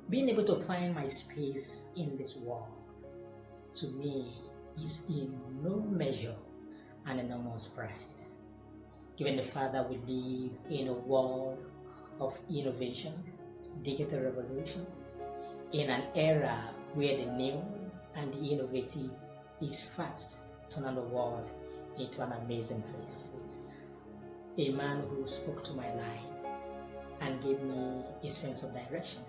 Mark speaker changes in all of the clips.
Speaker 1: Being able to find my space in this world, to me, is in no measure an enormous pride. Given the fact that we live in a world of innovation, digital revolution, in an era where the new and the innovative is fast turning the world into an amazing place. A man who spoke to my life and gave me a sense of direction.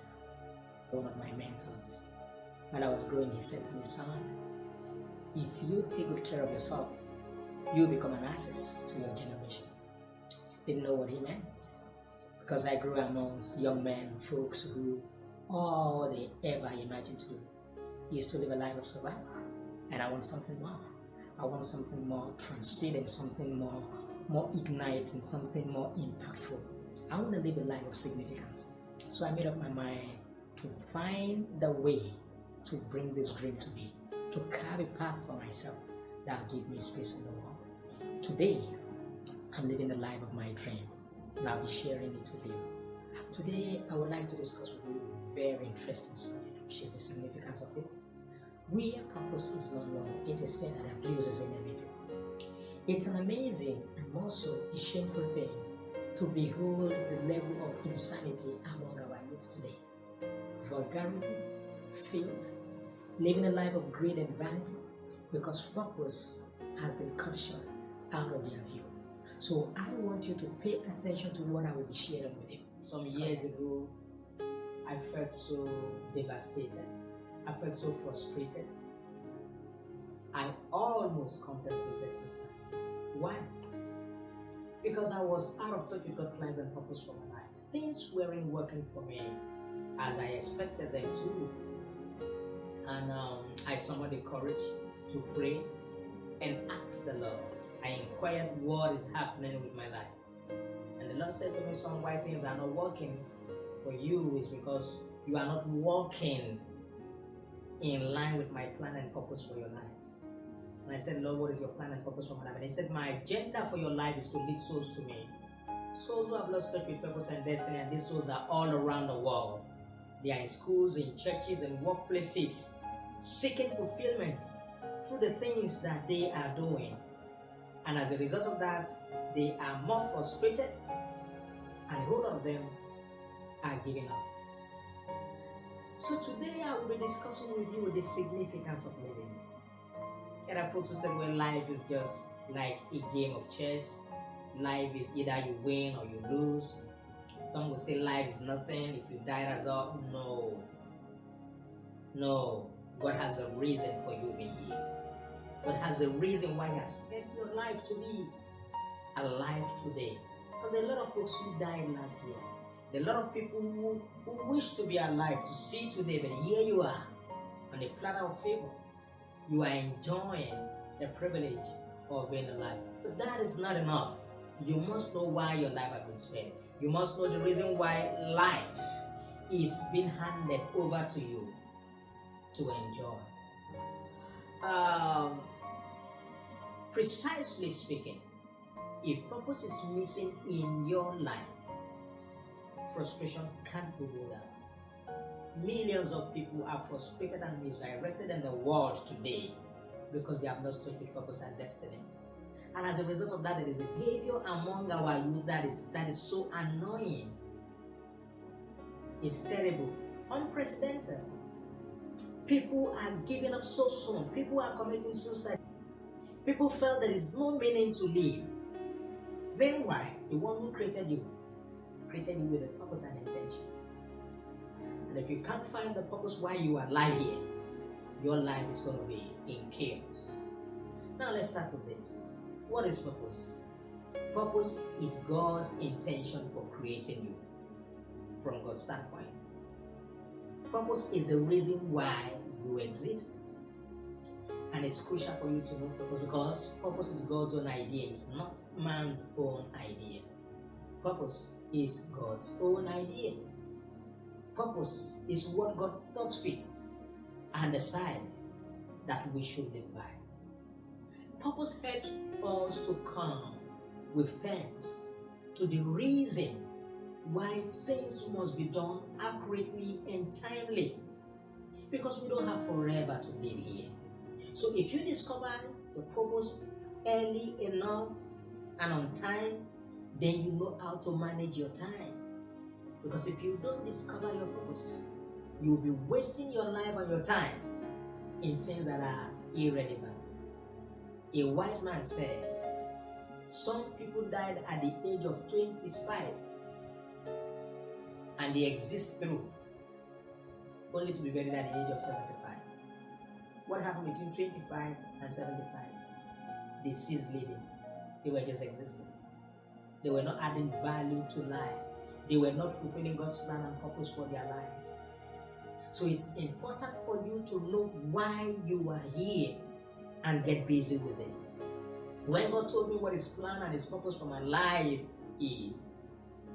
Speaker 1: One of my mentors, when I was growing, he said to me, son, if you take good care of yourself, you become an access to your generation. Didn't know what he meant, because I grew amongst young men, folks who all they ever imagined to do is to live a life of survival. And I want something more. I want something more transcendent, something more igniting, something more impactful. I want to live a life of significance. So I made up my mind to find the way to bring this dream to be, to carve a path for myself that will give me space in the world. Today, I'm living the life of my dream, and I'll be sharing it with you. Today, I would like to discuss with you a very interesting subject, which is the significance of it. Where purpose is not known, it is said that abuse is inevitable. It's an amazing and also a shameful thing to behold the level of insanity among our youth today. Vulgarity, filth, living a life of greed and vanity, because purpose has been cut short out of their view. So I want you to pay attention to what I will be sharing with you. Some years ago, I felt so devastated. I felt so frustrated. I almost contemplated suicide. Why? Because I was out of touch with God's plans and purpose for my life. Things weren't working for me as I expected them to. And I summoned the courage to pray and ask the Lord. I inquired what is happening with my life. And the Lord said to me, son, why things are not working for you is because you are not walking in line with my plan and purpose for your life. And I said, Lord, what is your plan and purpose for my life? And he said, my agenda for your life is to lead souls to me. Souls who have lost touch with purpose and destiny, and these souls are all around the world. They are in schools, in churches, and workplaces, seeking fulfillment through the things that they are doing. And as a result of that, they are more frustrated, and a whole lot of them are giving up. So today I will be discussing with you the significance of living. There are folks who said, well, life is just like a game of chess. Life is either you win or you lose. Some will say life is nothing. If you die, that's all. No. God has a reason for you being here. God has a reason why He has spent your life to be alive today. Because there are a lot of folks who died last year. There are a lot of people who wish to be alive to see today, but here you are on a platter of favor. You are enjoying the privilege of being alive. But that is not enough. You must know why your life has been spent. You must know the reason why life is being handed over to you to enjoy. Precisely speaking, if purpose is missing in your life, frustration can't be ruled out. Millions of people are frustrated and misdirected in the world today because they have lost touch with purpose and destiny. And as a result of that, there is a behavior among our youth that is so annoying. It's terrible, unprecedented. People are giving up so soon. People are committing suicide. People felt there is no meaning to live. Then why? The one who created you with a purpose and intention. And if you can't find the purpose why you are alive here, your life is going to be in chaos. Now let's start with this. What is purpose? Purpose is God's intention for creating you from God's standpoint. Purpose is the reason why you exist. And it's crucial for you to know purpose because purpose is God's own idea. It's not man's own idea. Purpose is God's own idea. Purpose is what God thought fit and decided that we should live by. Purpose helps us to come with thanks to the reason why things must be done accurately and timely. Because we don't have forever to live here. So if you discover your purpose early enough and on time, then you know how to manage your time. Because if you don't discover your purpose, you will be wasting your life and your time in things that are irrelevant. A wise man said, some people died at the age of 25 and they exist through only to be buried at the age of 75. What happened between 25 and 75? They ceased living. They were just existing. They were not adding value to life. They were not fulfilling God's plan and purpose for their life. So it's important for you to know why you are here and get busy with it. When God told me what His plan and His purpose for my life is,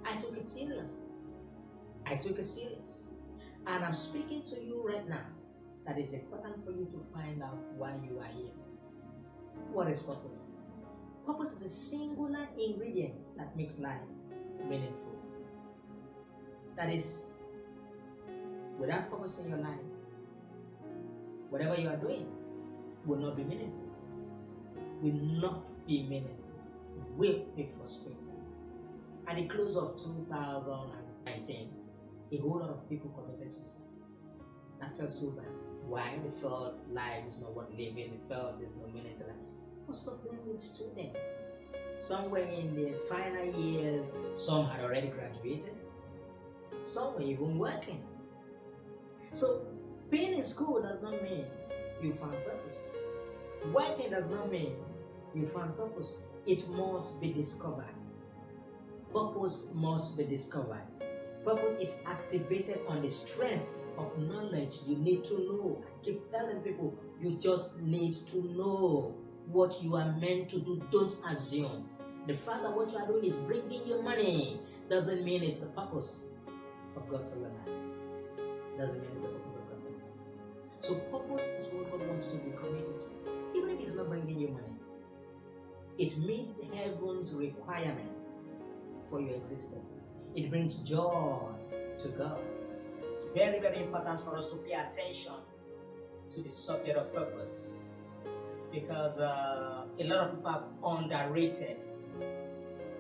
Speaker 1: I took it serious. And I'm speaking to you right now that it's important for you to find out why you are here. What is purpose? Purpose is the singular ingredient that makes life meaningful. That is, without purpose in your life, whatever you are doing will not be meaningful. Will be frustrating. At the close of 2019, a whole lot of people committed suicide. I felt so bad. Why? They felt life is not worth living. They felt there's no meaning to life. Most of them were students. Some were in their final year. Some had already graduated. Some were even working. So, being in school does not mean you found purpose. Working does not mean you found purpose. It must be discovered. Purpose must be discovered. Purpose is activated on the strength of knowledge you need to know. I keep telling people, you just need to know what you are meant to do. Don't assume. The fact that what you are doing is bringing you money doesn't mean it's the purpose of God for your life. Doesn't mean it's the purpose of God for your life. So purpose is what God wants to be committed to. Even if it's not bringing you money, it meets heaven's requirements for your existence. It brings joy to God. It's very, very important for us to pay attention to the subject of purpose, because a lot of people have underrated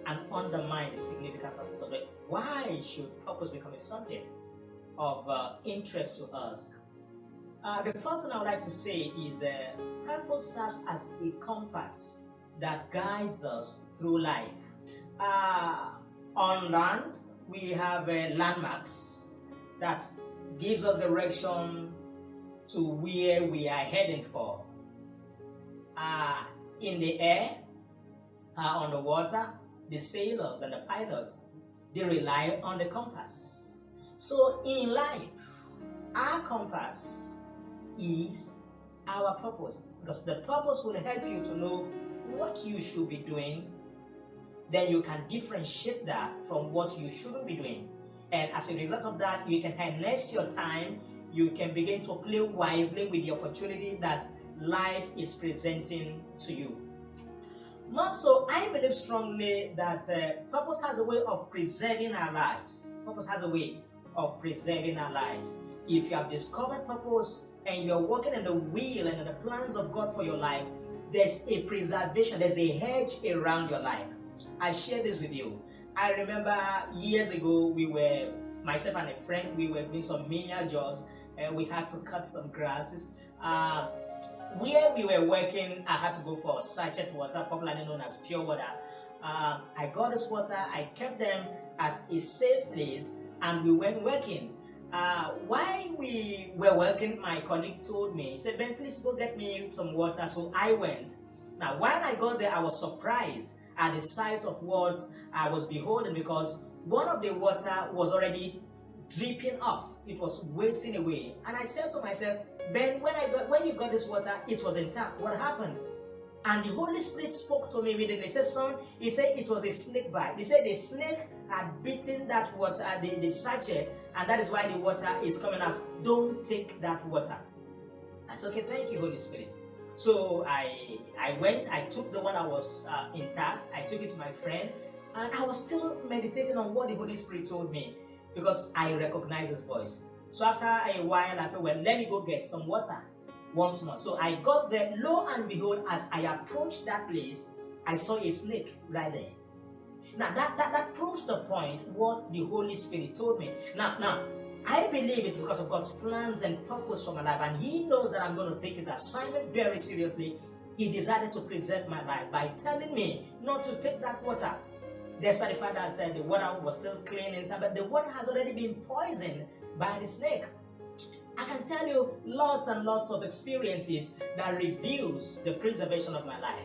Speaker 1: and undermined the significance of purpose. But why should purpose become a subject of interest to us? The first thing I would like to say is purpose serves as a compass that guides us through life. On land, we have landmarks that gives us direction to where we are heading for. In the air, on the water, the sailors and the pilots, they rely on the compass. So in life, our compass is our purpose, because the purpose will help you to know what you should be doing. Then you can differentiate that from what you shouldn't be doing. And as a result of that, you can harness your time. You can begin to play wisely with the opportunity that life is presenting to you. Not so, I believe strongly that purpose has a way of preserving our lives. Purpose has a way of preserving our lives. If you have discovered purpose and you're working in the will and in the plans of God for your life, there's a preservation, there's a hedge around your life. I share this with you. I remember years ago, myself and a friend, we were doing some menial jobs, and we had to cut some grasses. Where we were working, I had to go for sachet water, popularly known as pure water. I got this water, I kept them at a safe place, and we went working. While we were working, my colleague told me, he said, "Ben, please go get me some water." So I went. Now, while I got there, I was surprised at the sight of what I was beholding, because one of the water was already dripping off. It was wasting away. And I said to myself, "Ben, when you got this water, it was intact. What happened?" And the Holy Spirit spoke to me immediately. He said, "Son," he said, "it was a snake bite." He said the snake had bitten that water, the sachet, and that is why the water is coming out. Don't take that water. I said, "Okay, thank you, Holy Spirit." So I went, I took the one that was intact, I took it to my friend, And I was still meditating on what the Holy Spirit told me because I recognized his voice. So after a while, I thought, well, let me go get some water once more. So I got there. Lo and behold, as I approached that place, I saw a snake right there. Now that proves the point what the Holy Spirit told me. Now I believe it's because of God's plans and purpose for my life, and He knows that I'm going to take His assignment very seriously. He decided to preserve my life by telling me not to take that water. Despite the fact that the water was still clean inside, but the water has already been poisoned by the snake. I can tell you lots and lots of experiences that reveals the preservation of my life.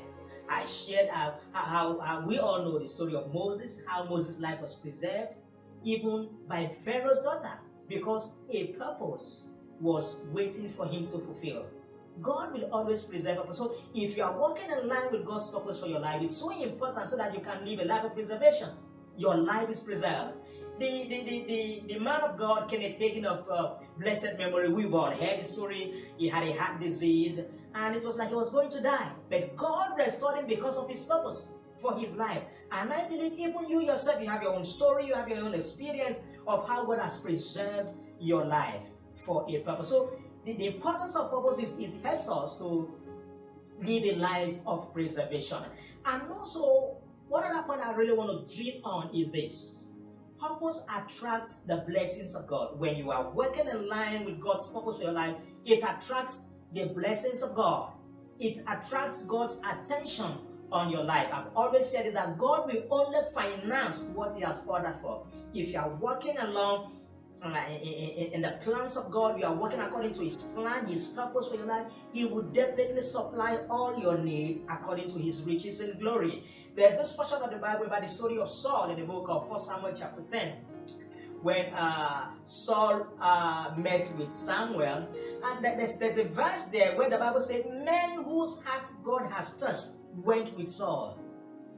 Speaker 1: I shared how we all know the story of Moses, how Moses' life was preserved, even by Pharaoh's daughter, because a purpose was waiting for him to fulfill. God will always preserve us. So if you are walking in line with God's purpose for your life, it's so important so that you can live a life of preservation. Your life is preserved. The man of God, Kenneth Hagin of blessed memory, we've all heard the story. He had a heart disease, and it was like he was going to die. But God restored him because of his purpose for his life. And I believe even you yourself, you have your own story, you have your own experience of how God has preserved your life for a purpose. So the importance of purpose is helps us to live a life of preservation. And also, one other point I really want to drill on is this. Purpose attracts the blessings of God. When you are working in line with God's purpose for your life, it attracts the blessings of God. It attracts God's attention on your life. I've always said is that God will only finance what He has ordered for. If you are working along in the plans of God, you are working according to His plan, His purpose for your life, He will definitely supply all your needs according to His riches and glory. There's this portion of the Bible about the story of Saul in the book of 1 Samuel chapter 10. When Saul met with Samuel, and there's a verse there where the Bible says, men whose heart God has touched went with Saul.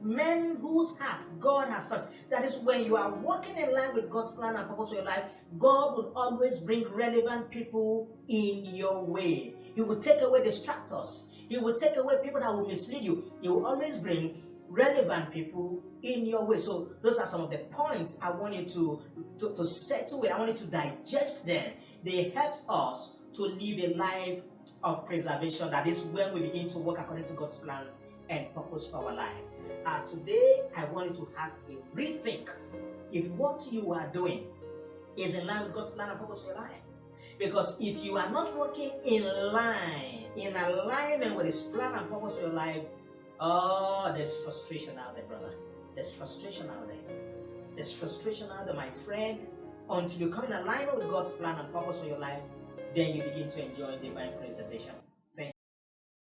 Speaker 1: Men whose heart God has touched. That is, when you are walking in line with God's plan and purpose for your life, God will always bring relevant people in your way. He will take away distractors. He will take away people that will mislead you. He will always bring relevant people in your way. So those are some of the points I want you to settle with. I want you to digest them. They help us to live a life of preservation. That is when we begin to work according to God's plans and purpose for our life. Today, I want you to have a rethink if what you are doing is in line with God's plan and purpose for your life. Because if you are not working in alignment with His plan and purpose for your life, there's frustration out there, brother. There's frustration out there. There's frustration out there, my friend. Until you come in alignment with God's plan and purpose for your life, then you begin to enjoy divine preservation.